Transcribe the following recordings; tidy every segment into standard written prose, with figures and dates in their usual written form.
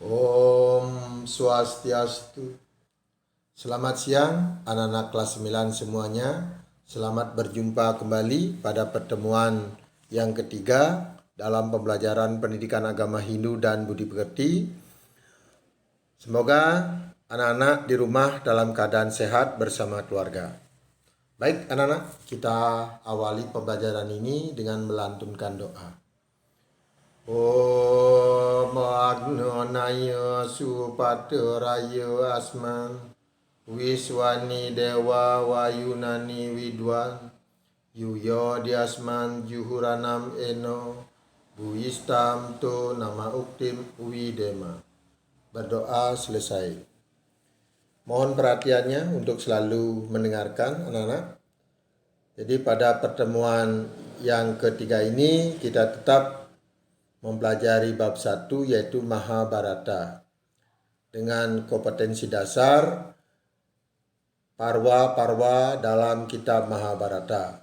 Om Swastiastu. Selamat siang anak-anak kelas 9 semuanya. Selamat berjumpa kembali pada pertemuan yang ketiga dalam pembelajaran pendidikan agama Hindu dan budi pekerti. Semoga anak-anak di rumah dalam keadaan sehat bersama keluarga. Baik anak-anak, kita awali pembelajaran ini dengan melantunkan doa. Om Agnonaya Supateraya Asman Wiswani Dewa Wayunani Widwan Yuyo Diasman Juhuranam Eno Buistam To Nama Uktim Widema. Berdoa selesai. Mohon perhatiannya untuk selalu mendengarkan anak-anak. Jadi pada pertemuan yang ketiga ini kita tetap mempelajari bab 1 yaitu Mahabharata dengan kompetensi dasar parwa-parwa dalam kitab Mahabharata.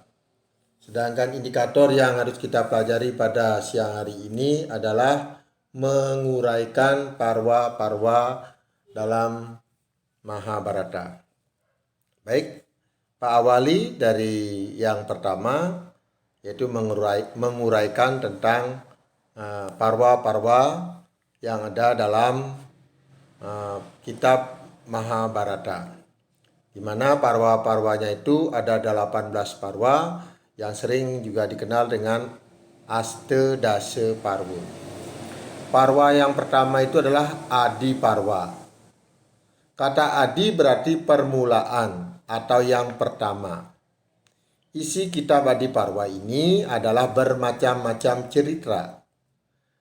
Sedangkan indikator yang harus kita pelajari pada siang hari ini adalah menguraikan parwa-parwa dalam Mahabharata. Baik, Pak awali dari yang pertama yaitu menguraikan tentang parwa-parwa yang ada dalam kitab Mahabharata, di mana parwa-parwanya itu ada 18 parwa yang sering juga dikenal dengan Astadasa Parwa. Parwa yang pertama itu adalah Adi Parwa. Kata Adi berarti permulaan atau yang pertama. Isi kitab Adi Parwa ini adalah bermacam-macam cerita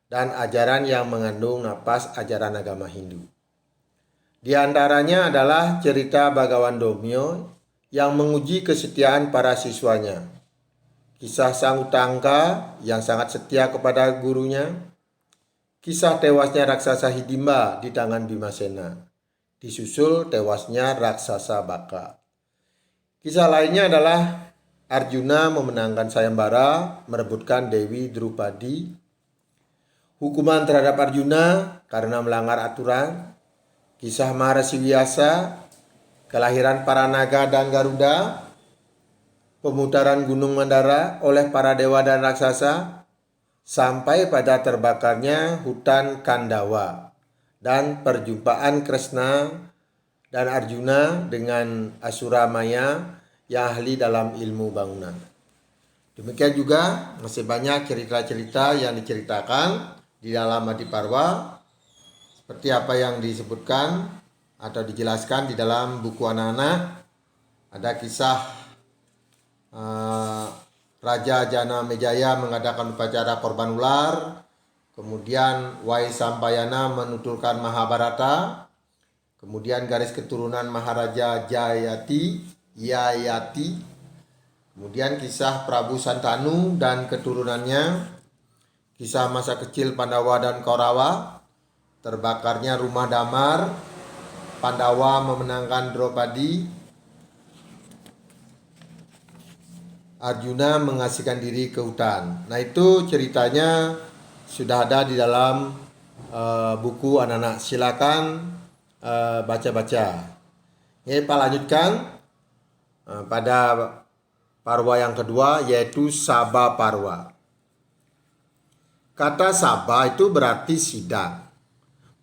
dan ajaran yang mengandung napas ajaran agama Hindu. Di antaranya adalah cerita Bhagawan Domyo yang menguji kesetiaan para siswanya, kisah Sang Utangka yang sangat setia kepada gurunya, kisah tewasnya raksasa Hidimba di tangan Bimasena, disusul tewasnya raksasa Baka. Kisah lainnya adalah Arjuna memenangkan sayembara merebutkan Dewi Drupadi, hukuman terhadap Arjuna karena melanggar aturan, kisah Maharsi Vyasa, kelahiran para naga dan Garuda, pemutaran Gunung Mandara oleh para dewa dan raksasa, sampai pada terbakarnya hutan Kandawa dan perjumpaan Kresna dan Arjuna dengan Asura Maya yang ahli dalam ilmu bangunan. Demikian juga masih banyak cerita-cerita yang diceritakan di dalam Adi Parwa, seperti apa yang disebutkan atau dijelaskan di dalam buku anak-anak. Ada kisah Raja Jana Mejaya mengadakan upacara korban ular, kemudian Waisampayana menuturkan Mahabharata, kemudian garis keturunan Maharaja Yayati, kemudian kisah Prabu Santanu dan keturunannya, kisah masa kecil Pandawa dan Kaurawa, terbakarnya rumah damar, Pandawa memenangkan Draupadi, Arjuna mengasihkan diri ke hutan. Nah, itu ceritanya sudah ada di dalam buku anak-anak. Silakan baca-baca. Ini Pak lanjutkan pada parwa yang kedua yaitu Sabha Parwa. Kata Sabha itu berarti sidang.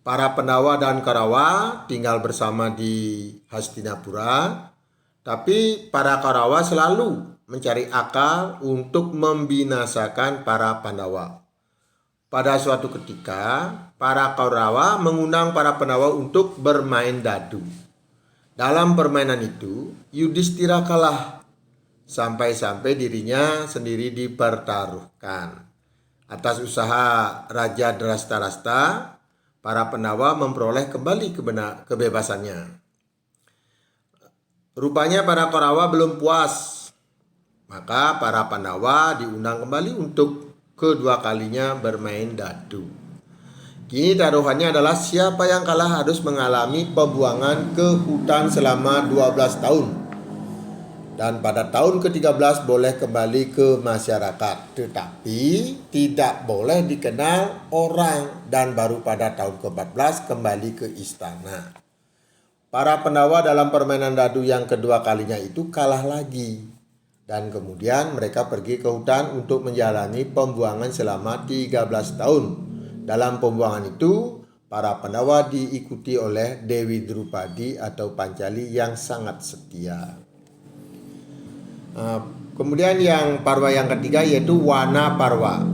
Para Pandawa dan Kaurawa tinggal bersama di Hastinapura, tapi para Kaurawa selalu mencari akal untuk membinasakan para Pandawa. Pada suatu ketika, para Kaurawa mengundang para Pandawa untuk bermain dadu. Dalam permainan itu, Yudhistira kalah, sampai-sampai dirinya sendiri dipertaruhkan. Atas usaha Raja Drastarasta, para Pandawa memperoleh kembali kebebasannya. Rupanya para Kaurawa belum puas, maka para Pandawa diundang kembali untuk kedua kalinya bermain dadu. Kini taruhannya adalah siapa yang kalah harus mengalami pembuangan ke hutan selama 12 tahun. Dan pada tahun ke-13 boleh kembali ke masyarakat, tetapi tidak boleh dikenal orang, dan baru pada tahun ke-14 kembali ke istana. Para Pandawa dalam permainan dadu yang kedua kalinya itu kalah lagi. Dan kemudian mereka pergi ke hutan untuk menjalani pembuangan selama 13 tahun. Dalam pembuangan itu, para Pandawa diikuti oleh Dewi Drupadi atau Pancali yang sangat setia. Kemudian yang parwa yang ketiga yaitu Wana Parwa.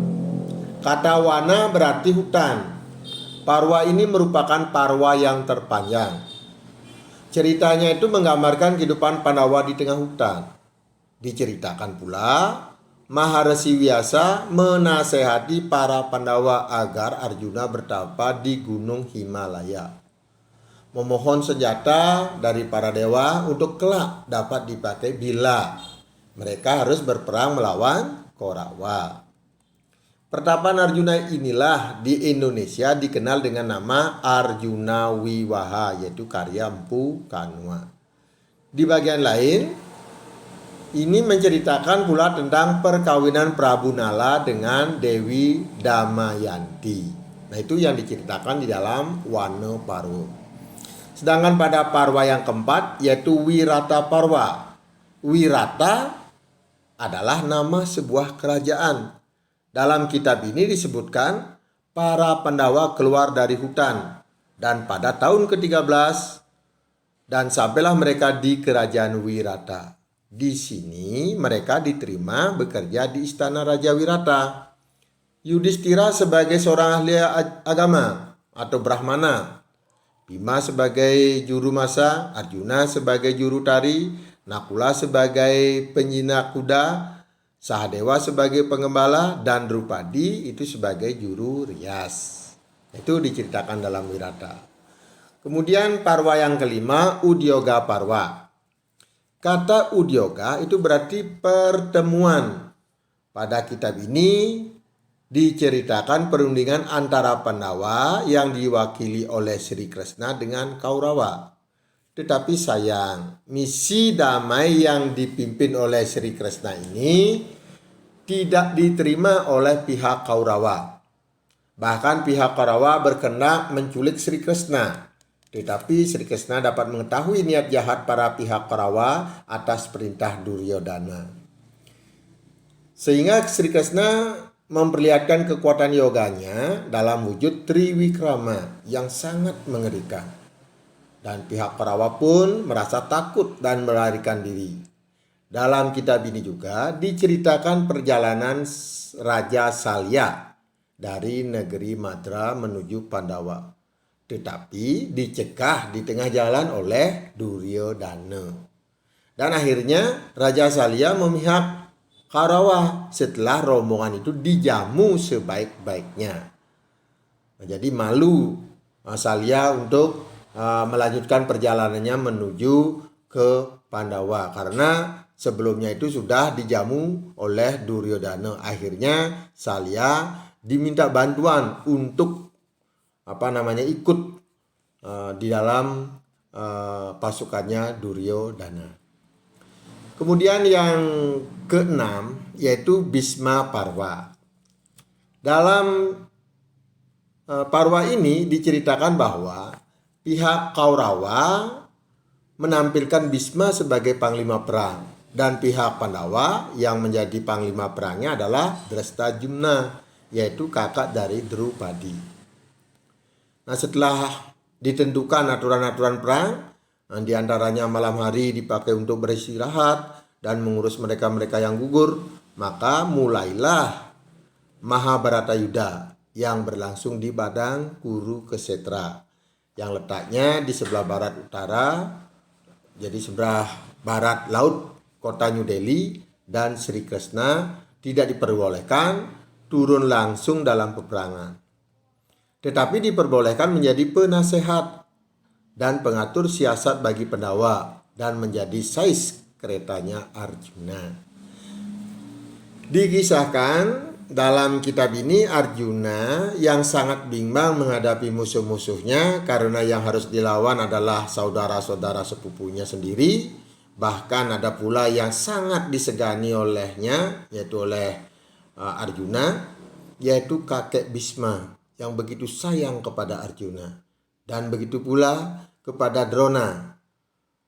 Kata wana berarti hutan. Parwa ini merupakan parwa yang terpanjang. Ceritanya itu menggambarkan kehidupan Pandawa di tengah hutan. Diceritakan pula Maharesi Vyasa menasehati para Pandawa agar Arjuna bertapa di Gunung Himalaya, memohon senjata dari para dewa untuk kelak dapat dipakai bila mereka harus berperang melawan Korawa. Pertapaan Arjuna inilah di Indonesia dikenal dengan nama Arjuna Wiwaha, yaitu karya Empu Kanua. Di bagian lain, ini menceritakan pula tentang perkawinan Prabu Nala dengan Dewi Damayanti. Nah, itu yang diceritakan di dalam Wana Parwa. Sedangkan pada parwa yang keempat yaitu Wirata Parwa. Wirata adalah nama sebuah kerajaan. Dalam kitab ini disebutkan para Pandawa keluar dari hutan dan pada tahun ke-13 dan sampailah mereka di kerajaan Wirata. Di sini mereka diterima bekerja di istana Raja Wirata. Yudhistira sebagai seorang ahli agama atau Brahmana, Bima sebagai juru masak, Arjuna sebagai juru tari, Nakula sebagai penjinak kuda, Sahadewa sebagai pengembala, dan Drupadi itu sebagai juru rias. Itu diceritakan dalam Wirata. Kemudian parwa yang kelima, Udyoga Parwa. Kata Udyoga itu berarti pertemuan. Pada kitab ini diceritakan perundingan antara Pandawa yang diwakili oleh Sri Krishna dengan Kaurawa. Tetapi sayang, misi damai yang dipimpin oleh Sri Krishna ini tidak diterima oleh pihak Kaurawa. Bahkan pihak Kaurawa berkehendak menculik Sri Krishna. Tetapi Sri Krishna dapat mengetahui niat jahat para pihak Kaurawa atas perintah Duryodhana. Sehingga Sri Krishna memperlihatkan kekuatan yoganya dalam wujud Triwikrama yang sangat mengerikan. Dan pihak Korawa pun merasa takut dan melarikan diri. Dalam kitab ini juga diceritakan perjalanan Raja Salya dari negeri Madra menuju Pandawa. Tetapi dicegah di tengah jalan oleh Duryodhana. Dan akhirnya Raja Salya memihak Korawa setelah rombongan itu dijamu sebaik-baiknya. Nah, jadi malu Salya untuk melanjutkan perjalanannya menuju ke Pandawa karena sebelumnya itu sudah dijamu oleh Duryodhana. Akhirnya Salya diminta bantuan untuk ikut di dalam pasukannya Duryodhana. Kemudian yang keenam yaitu Bhisma Parwa. Dalam parwa ini diceritakan bahwa pihak Kaurawa menampilkan Bhisma sebagai panglima perang dan pihak Pandawa yang menjadi panglima perangnya adalah Drastajumna, yaitu kakak dari Drupadi. Nah, setelah ditentukan aturan-aturan perang, di antaranya malam hari dipakai untuk beristirahat dan mengurus mereka-mereka yang gugur, maka mulailah Mahabharata Yudha yang berlangsung di Padang Kurukshetra yang letaknya di sebelah barat utara, jadi sebelah barat laut kota New Delhi, dan Sri Krishna tidak diperbolehkan turun langsung dalam peperangan. Tetapi diperbolehkan menjadi penasehat dan pengatur siasat bagi Pandawa dan menjadi sais keretanya Arjuna. Dikisahkan dalam kitab ini Arjuna yang sangat bimbang menghadapi musuh-musuhnya karena yang harus dilawan adalah saudara-saudara sepupunya sendiri, Bahkan ada pula yang sangat disegani olehnya, yaitu oleh Arjuna, yaitu kakek Bhisma yang begitu sayang kepada Arjuna. Dan begitu pula kepada Drona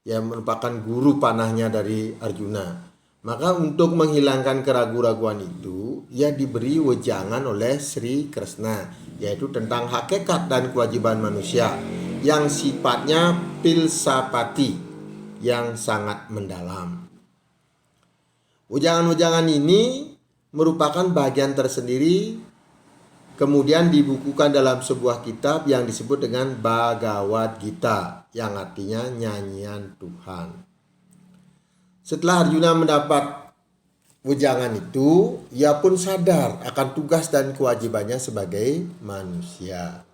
yang merupakan guru panahnya dari Arjuna. Maka untuk menghilangkan keraguan-raguan itu, ia diberi wejangan oleh Sri Krishna, yaitu tentang hakikat dan kewajiban manusia yang sifatnya filsafati yang sangat mendalam. Wejangan-wejangan ini merupakan bagian tersendiri, kemudian dibukukan dalam sebuah kitab yang disebut dengan Bhagavad Gita, yang artinya nyanyian Tuhan. Setelah Arjuna mendapat wejangan itu, ia pun sadar akan tugas dan kewajibannya sebagai manusia,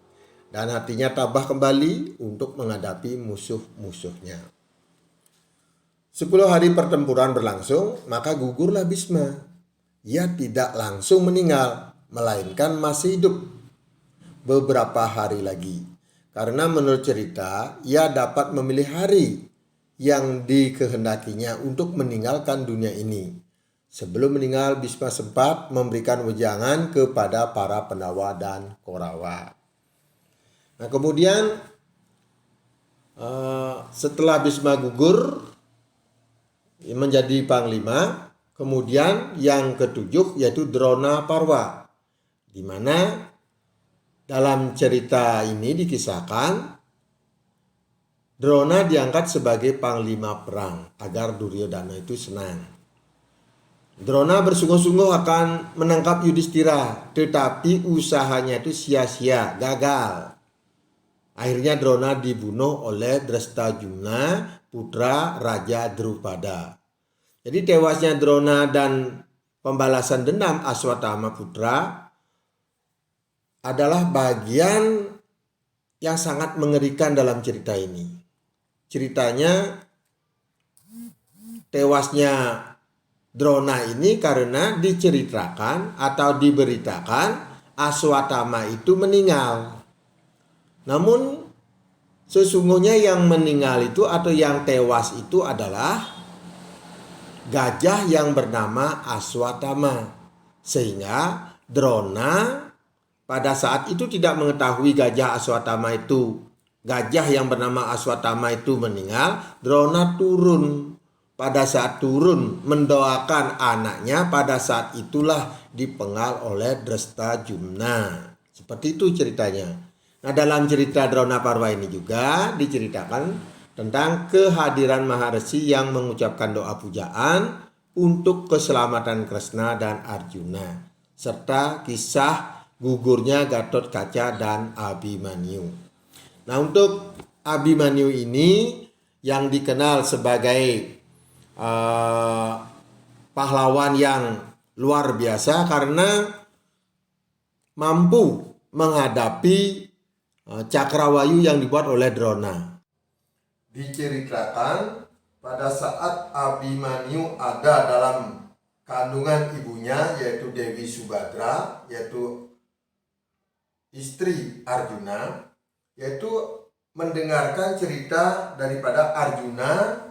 dan hatinya tabah kembali untuk menghadapi musuh-musuhnya. 10 hari pertempuran berlangsung, maka gugurlah Bhisma. Ia tidak langsung meninggal, melainkan masih hidup beberapa hari lagi. Karena menurut cerita, ia dapat memilih hari yang dikehendakinya untuk meninggalkan dunia ini. Sebelum meninggal, Bhisma sempat memberikan wejangan kepada para Pandawa dan Korawa. Nah, kemudian setelah Bhisma gugur menjadi panglima, kemudian yang ketujuh yaitu Drona Parwa, di mana dalam cerita ini dikisahkan Drona diangkat sebagai panglima perang agar Duryodhana itu senang. Drona bersungguh-sungguh akan menangkap Yudhishthira, tetapi usahanya itu sia-sia, gagal. Akhirnya Drona dibunuh oleh Drastajumna, putra Raja Drupada. Jadi tewasnya Drona dan pembalasan dendam Aswatthama putra adalah bagian yang sangat mengerikan dalam cerita ini. Ceritanya tewasnya Drona ini karena diceritakan atau diberitakan Aswatthama itu meninggal. Namun sesungguhnya yang meninggal itu atau yang tewas itu adalah gajah yang bernama Aswatthama. Sehingga Drona pada saat itu tidak mengetahui gajah yang bernama Aswatthama itu meninggal. Drona turun. Pada saat turun mendoakan anaknya, pada saat itulah dipenggal oleh Drastajumna. Seperti itu ceritanya. Nah, dalam cerita Drona Parwa ini juga diceritakan tentang kehadiran Maharshi yang mengucapkan doa pujaan untuk keselamatan Krishna dan Arjuna, serta kisah gugurnya Gatotkaca dan Abhimanyu. Nah, untuk Abhimanyu ini yang dikenal sebagai pahlawan yang luar biasa karena mampu menghadapi Cakrawayu yang dibuat oleh Drona. Diceritakan pada saat Abhimanyu ada dalam kandungan ibunya, yaitu Dewi Subhadra, yaitu istri Arjuna, yaitu mendengarkan cerita daripada Arjuna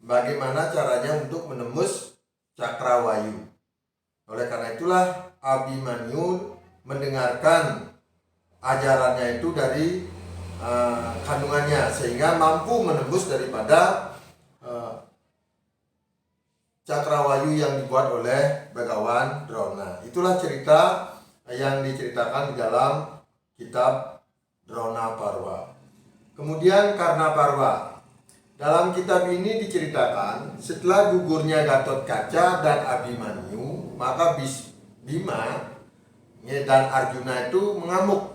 bagaimana caranya untuk menembus Cakrawayu. Oleh karena itulah Abhimanyu mendengarkan ajarannya itu dari kandungannya, sehingga mampu menembus daripada Cakrawayu yang dibuat oleh Begawan Drona. Itulah cerita yang diceritakan di dalam kitab Drona Parwa. Kemudian Karna Parwa. Dalam kitab ini diceritakan setelah gugurnya Gatotkaca dan Abhimanyu, maka Bima dan Arjuna itu mengamuk.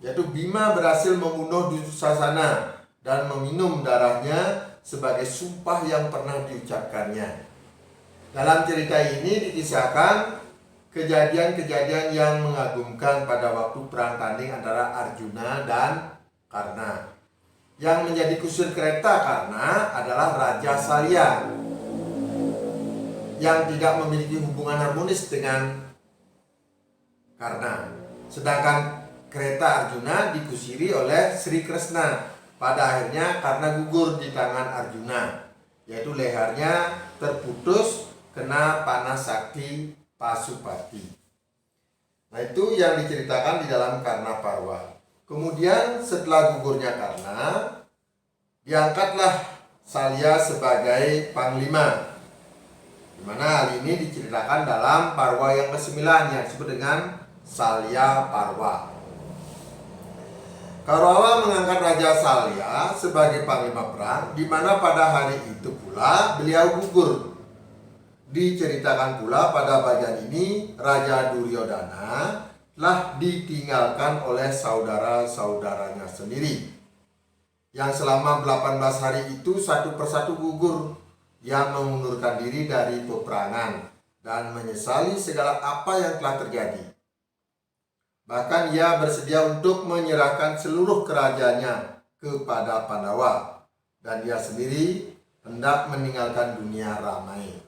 Yaitu Bima berhasil membunuh Dursasana dan meminum darahnya sebagai sumpah yang pernah diucapkannya. Dalam cerita ini dikisahkan kejadian-kejadian yang mengagumkan pada waktu perang tanding antara Arjuna dan Karna. Yang menjadi kusir kereta Karna adalah Raja Salya yang tidak memiliki hubungan harmonis dengan Karna. Sedangkan kereta Arjuna dikusiri oleh Sri Krishna. Pada akhirnya Karna gugur di tangan Arjuna. yaitu lehernya terputus kena panah sakti Pasupati. Nah, itu yang diceritakan di dalam Karna Parwa. Kemudian setelah gugurnya Karna, diangkatlah Salya sebagai panglima, di mana hal ini diceritakan dalam Parwa yang ke-9 yang disebut dengan Salya Parwa. Kaurawa mengangkat Raja Salya sebagai panglima perang, di mana pada hari itu pula beliau gugur. Diceritakan pula pada bagian ini Raja Duryodhana telah ditinggalkan oleh saudara-saudaranya sendiri, yang selama 18 hari itu satu persatu gugur, yang mengundurkan diri dari peperangan dan menyesali segala apa yang telah terjadi. Bahkan ia bersedia untuk menyerahkan seluruh kerajaannya kepada Pandawa, dan ia sendiri hendak meninggalkan dunia ramai.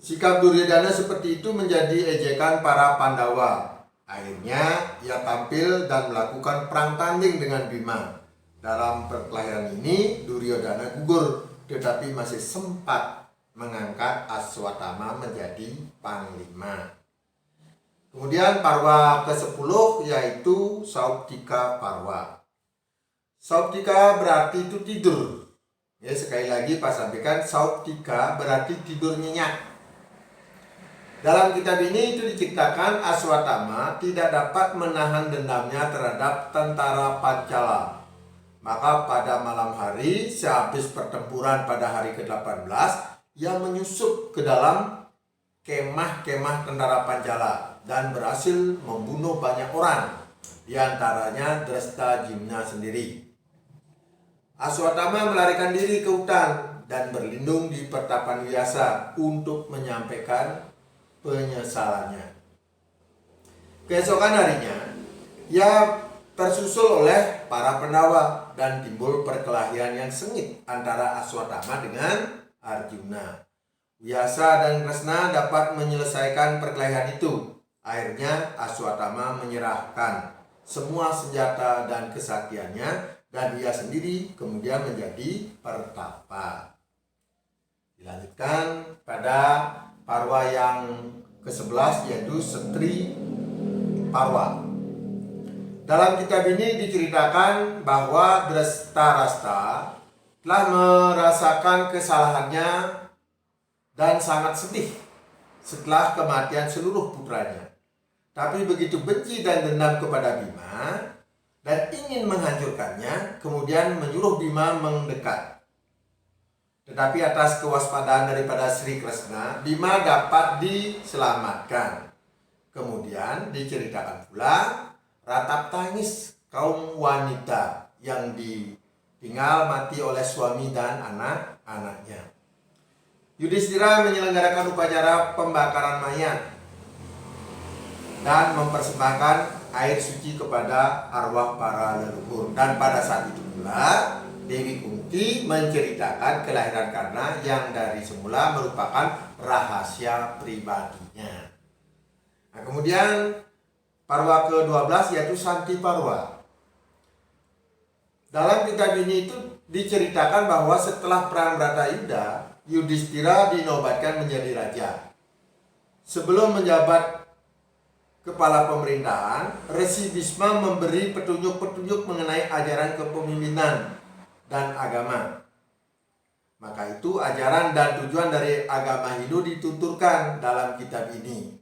Sikap Duryodhana seperti itu menjadi ejekan para Pandawa. Akhirnya ia tampil dan melakukan perang tanding dengan Bima. Dalam perkelahian ini Duryodhana gugur, tetapi masih sempat mengangkat Aswatthama menjadi panglima. Kemudian Parwa ke-10 yaitu Sauptika Parwa. Sauptika berarti itu tidur. Ya, sekali lagi Pak sampaikan, Sauptika berarti tidur nyenyak. Dalam kitab ini itu diceritakan Aswatthama tidak dapat menahan dendamnya terhadap tentara Pancala. Maka pada malam hari sehabis pertempuran pada hari ke-18, ia menyusup ke dalam kemah-kemah tentara Pancala dan berhasil membunuh banyak orang, diantaranya Drestadhimna sendiri. Aswatthama melarikan diri ke hutan dan berlindung di pertapan Vyasa untuk menyampaikan penyesalannya. Keesokan harinya, ia tersusul oleh para Pandawa dan timbul perkelahian yang sengit antara Aswatthama dengan Arjuna. Vyasa dan Kresna dapat menyelesaikan perkelahian itu. Akhirnya Aswatthama menyerahkan semua senjata dan kesaktiannya, dan ia sendiri kemudian menjadi pertapa. Dilanjutkan pada Parwa yang ke-11 yaitu Setri Parwa. Dalam kitab ini diceritakan bahwa Drestharashtra telah merasakan kesalahannya dan sangat sedih setelah kematian seluruh putranya. Tapi begitu benci dan dendam kepada Bima dan ingin menghancurkannya, kemudian menyuruh Bima mendekat. Tetapi atas kewaspadaan daripada Sri Kresna, Bima dapat diselamatkan. Kemudian diceritakan pula ratap tangis kaum wanita yang ditinggal mati oleh suami dan anak-anaknya. Yudhistira menyelenggarakan upacara pembakaran mayat dan mempersembahkan air suci kepada arwah para leluhur. Dan pada saat itu pula Dewi Kunti menceritakan kelahiran Karna yang dari semula merupakan rahasia pribadinya. Nah, kemudian Parwa ke-12 yaitu Santi Parwa. Dalam kitab ini itu diceritakan bahwa setelah perang Bratayuda, Yudhistira dinobatkan menjadi raja. Sebelum menjabat kepala pemerintahan, Resi Bhisma memberi petunjuk-petunjuk mengenai ajaran kepemimpinan dan agama. Maka itu ajaran dan tujuan dari agama Hindu dituturkan dalam kitab ini.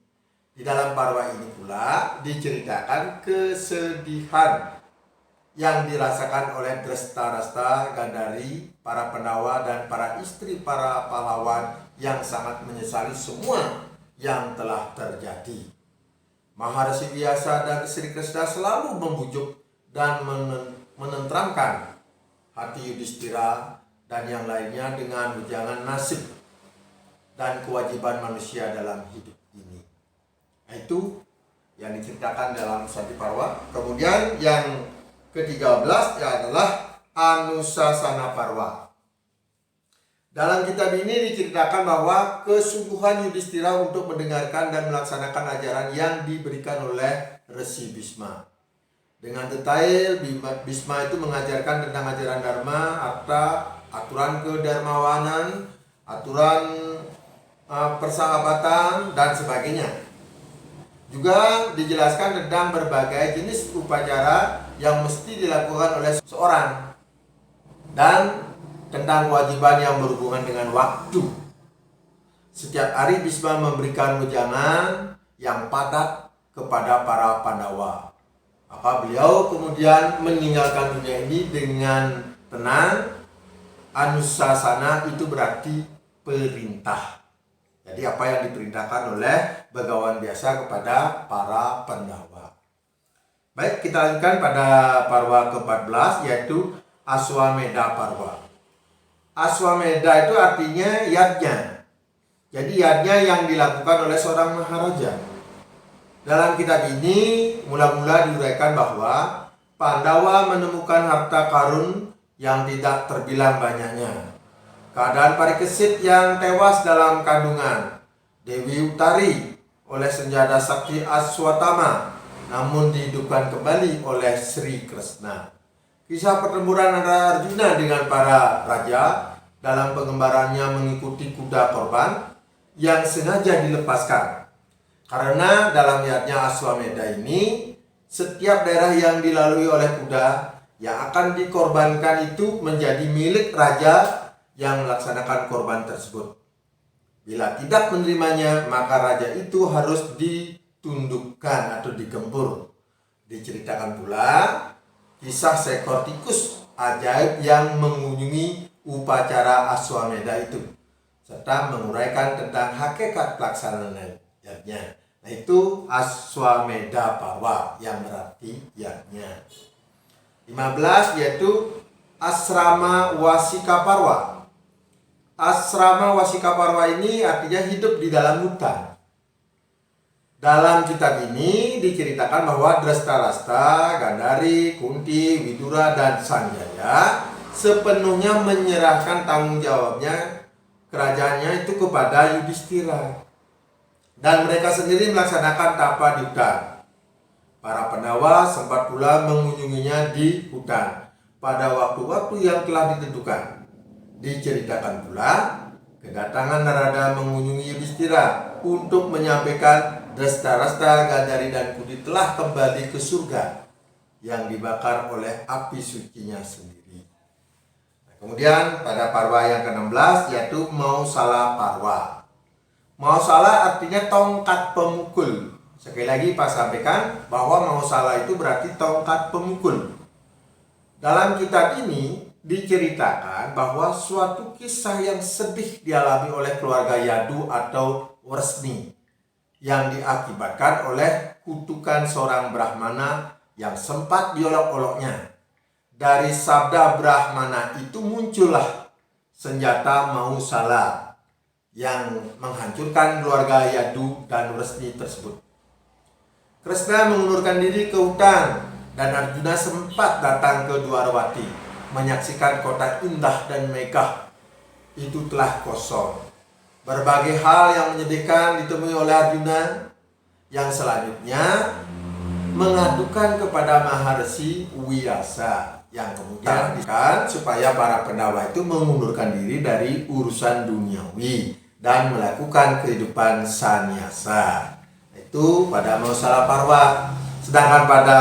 Di dalam Parwa ini pula diceritakan kesedihan yang dirasakan oleh Drestharashtra, Gandhari, para Pandawa dan para istri para pahlawan yang sangat menyesali semua yang telah terjadi. Maharshi Vyasa dan Sri Kresna selalu membujuk dan menenteramkan hati Yudhistira dan yang lainnya dengan wejangan nasib dan kewajiban manusia dalam hidup ini. Itu yang diceritakan dalam Santi Parwa. Kemudian yang ke-13 adalah Anusasana Parwa. Dalam kitab ini diceritakan bahwa kesungguhan Yudhistira untuk mendengarkan dan melaksanakan ajaran yang diberikan oleh Resi Bhisma. Dengan detail, Bhisma itu mengajarkan tentang ajaran Dharma, Artha, aturan kedermawanan, aturan persahabatan, dan sebagainya. Juga dijelaskan tentang berbagai jenis upacara yang mesti dilakukan oleh seseorang dan tentang kewajiban yang berhubungan dengan waktu. Setiap hari Bhisma memberikan wejangan yang padat kepada para Pandawa. Maka beliau kemudian meninggalkan dunia ini dengan tenang. Anusasana itu berarti perintah. Jadi apa yang diperintahkan oleh Begawan Biasa kepada para Pandawa. Baik, kita lanjutkan pada parwa ke-14, yaitu Aswamedha Parwa. Aswamedha itu artinya yajna. Jadi yajna yang dilakukan oleh seorang maharaja. Dalam kitab ini mula-mula diuraikan bahwa Pandawa menemukan harta karun yang tidak terbilang banyaknya. Keadaan Parikesit yang tewas dalam kandungan Dewi Utari oleh senjata sakti Aswatama, namun dihidupkan kembali oleh Sri Krishna. Kisah pertempuran antara Arjuna dengan para raja dalam pengembarannya mengikuti kuda korban yang sengaja dilepaskan. Karena dalam niatnya Aswamedha ini, setiap daerah yang dilalui oleh kuda yang akan dikorbankan itu menjadi milik raja yang melaksanakan korban tersebut. Bila tidak menerimanya, maka raja itu harus ditundukkan atau digempur. Diceritakan pula kisah seekor tikus ajaib yang mengunjungi upacara Aswamedha itu, serta menguraikan tentang hakikat pelaksanaannya. Nah, itu Aswamedha Parwa yang berarti yajna. 15 yaitu Asrama Wasika Parwa. Asrama Wasika Parwa ini artinya hidup di dalam hutan. Dalam kitab ini diceritakan bahwa Drestalastra, Gandhari, Kunti, Widura, dan Sanjaya sepenuhnya menyerahkan tanggung jawabnya kerajaannya itu kepada Yudhistira. Dan mereka sendiri melaksanakan tapa di hutan. Para Pandawa sempat pula mengunjunginya di hutan pada waktu-waktu yang telah ditentukan. Diceritakan pula kedatangan Narada mengunjungi Yudhistira untuk menyampaikan Drestalastra, Gandhari, dan Kunti telah kembali ke surga yang dibakar oleh api sucinya sendiri. Nah, kemudian pada parwa yang ke-16 yaitu Mausala Parwa. Mausala artinya tongkat pemukul. Sekali lagi Pak sampaikan bahwa Mausala itu berarti tongkat pemukul. Dalam kitab ini diceritakan bahwa suatu kisah yang sedih dialami oleh keluarga Yadu atau Wresni yang diakibatkan oleh kutukan seorang Brahmana yang sempat diolok-oloknya. Dari sabda Brahmana itu muncullah senjata Mausala yang menghancurkan keluarga Yadu dan Wresni tersebut. Krishna mengundurkan diri ke hutan dan Arjuna sempat datang ke Dwarawati menyaksikan kota indah dan megah itu telah kosong. Berbagai hal yang menyedihkan ditemui oleh Arjuna yang selanjutnya mengadukan kepada Maharshi Vyasa yang kemudian dikatakan supaya para Pandawa itu mengundurkan diri dari urusan duniawi dan melakukan kehidupan sannyasa. Itu pada Mausala Parwa. Sedangkan pada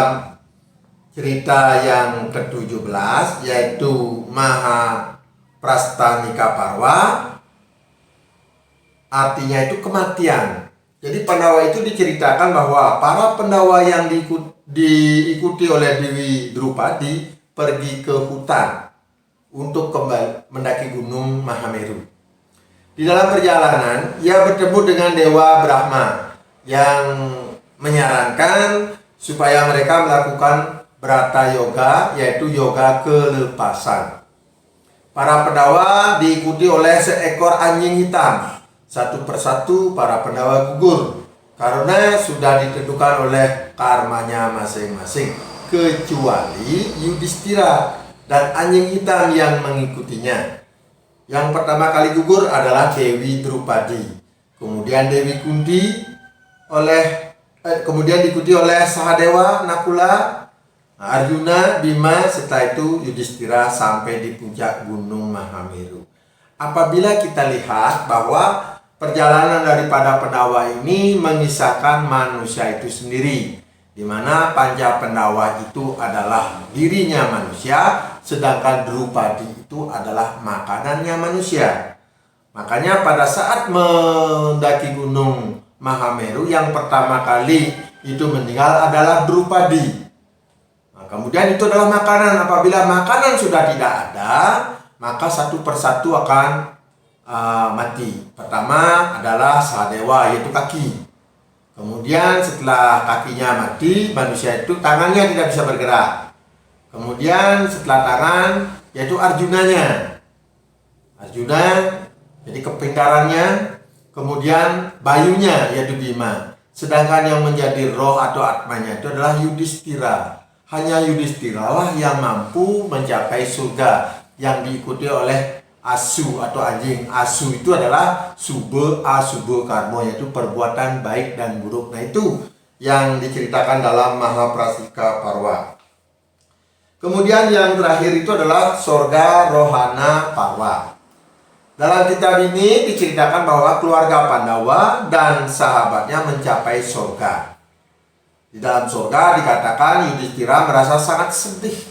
cerita yang ke-17 yaitu Mahaprastanika Parwa, artinya itu kematian. Jadi Pandawa itu diceritakan bahwa para Pandawa yang diikuti oleh Dewi Drupadi pergi ke hutan untuk kembali mendaki gunung Mahameru. Di dalam perjalanan ia bertemu dengan Dewa Brahma yang menyarankan supaya mereka melakukan Brata Yoga, yaitu yoga kelepasan. Para Pandawa diikuti oleh seekor anjing hitam. Satu persatu para Pandawa gugur karena sudah ditentukan oleh karmanya masing-masing, kecuali Yudhistira dan anjing hitam yang mengikutinya. Yang pertama kali gugur adalah Dewi Drupadi, kemudian Dewi Kunti kemudian diikuti oleh Sahadewa, Nakula, Arjuna, Bima, setelah itu Yudhistira sampai di puncak Gunung Mahameru. Apabila kita lihat bahwa perjalanan daripada Pandawa ini mengisahkan manusia itu sendiri, di mana Panca Pandawa itu adalah dirinya manusia, sedangkan Drupadi itu adalah makanannya manusia. Makanya pada saat mendaki Gunung Mahameru, yang pertama kali itu meninggal adalah Drupadi. Nah, kemudian itu adalah makanan. Apabila makanan sudah tidak ada, maka satu persatu akan mati. Pertama adalah Sahadewa, yaitu kaki. Kemudian setelah kakinya mati, manusia itu tangannya tidak bisa bergerak. Kemudian setelah tangan, yaitu Arjunanya. Arjuna, jadi kepintarannya. Kemudian bayunya, yaitu Bima. Sedangkan yang menjadi roh atau atmanya itu adalah Yudhistira. Hanya Yudhistira lah yang mampu mencapai surga, yang diikuti oleh Asu atau anjing. Asu itu adalah sube asube karmo, yaitu perbuatan baik dan buruk. Nah, itu yang diceritakan dalam Mahaprastika Parwa. Kemudian yang terakhir itu adalah Sorga Rohana Parwa. Dalam kitab ini diceritakan bahwa keluarga Pandawa dan sahabatnya mencapai surga. Di dalam surga dikatakan Yudhistira merasa sangat sedih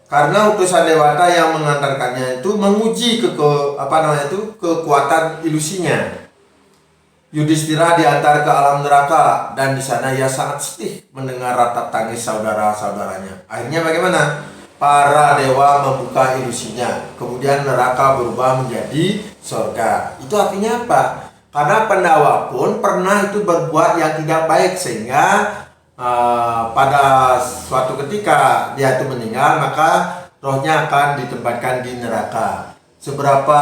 karena utusan Dewata yang mengantarkannya itu menguji kekuatan ilusinya. Yudhistira diantar ke alam neraka dan di sana ia sangat sedih mendengar ratap tangis saudara-saudaranya. Akhirnya bagaimana? Para dewa membuka ilusinya, kemudian neraka berubah menjadi surga. Itu artinya apa? Karena Pandawa pun pernah itu berbuat yang tidak baik, sehingga pada suatu ketika dia itu meninggal, maka rohnya akan ditempatkan di neraka. Seberapa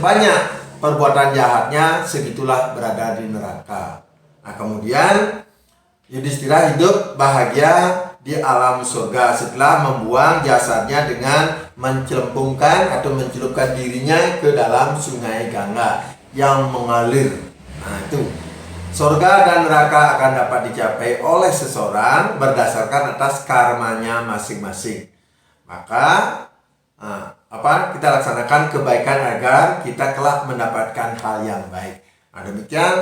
banyak perbuatan jahatnya, segitulah berada di neraka. Nah, kemudian Yudhistira hidup bahagia di alam surga setelah membuang jasadnya dengan mencelupkan dirinya ke dalam sungai Gangga yang mengalir. Nah, itu surga dan neraka akan dapat dicapai oleh seseorang berdasarkan atas karmanya masing-masing. Maka kita laksanakan kebaikan agar kita kelak mendapatkan hal yang baik. Nah, demikian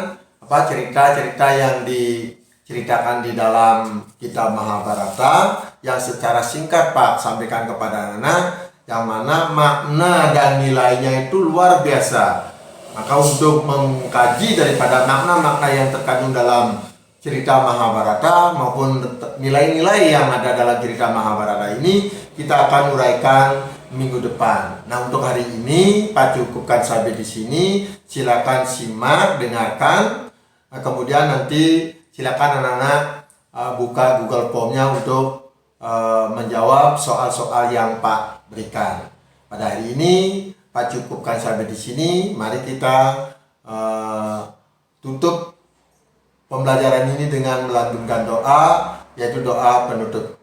cerita-cerita yang diceritakan di dalam kitab Mahabharata yang secara singkat Pak sampaikan kepada anak, yang mana makna dan nilainya itu luar biasa. Maka untuk mengkaji daripada makna-makna yang terkandung dalam cerita Mahabharata maupun nilai-nilai yang ada dalam cerita Mahabharata ini, kita akan uraikan minggu depan. Nah, untuk hari ini Pak cukupkan sampai di sini. Silakan simak, dengarkan. Nah, kemudian nanti silakan anak-anak buka Google Form-nya untuk menjawab soal-soal yang Pak berikan. Pada hari ini Pak cukupkan sampai di sini. Mari kita tutup pembelajaran ini dengan melantunkan doa, yaitu doa penutup.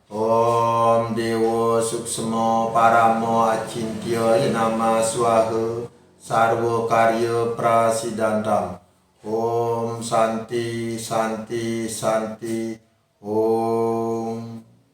Om Dewa Suksmo Paramo Acintya Nama Swaha Sarwa Karya Prasidantam. Om Santi Santi Santi. Om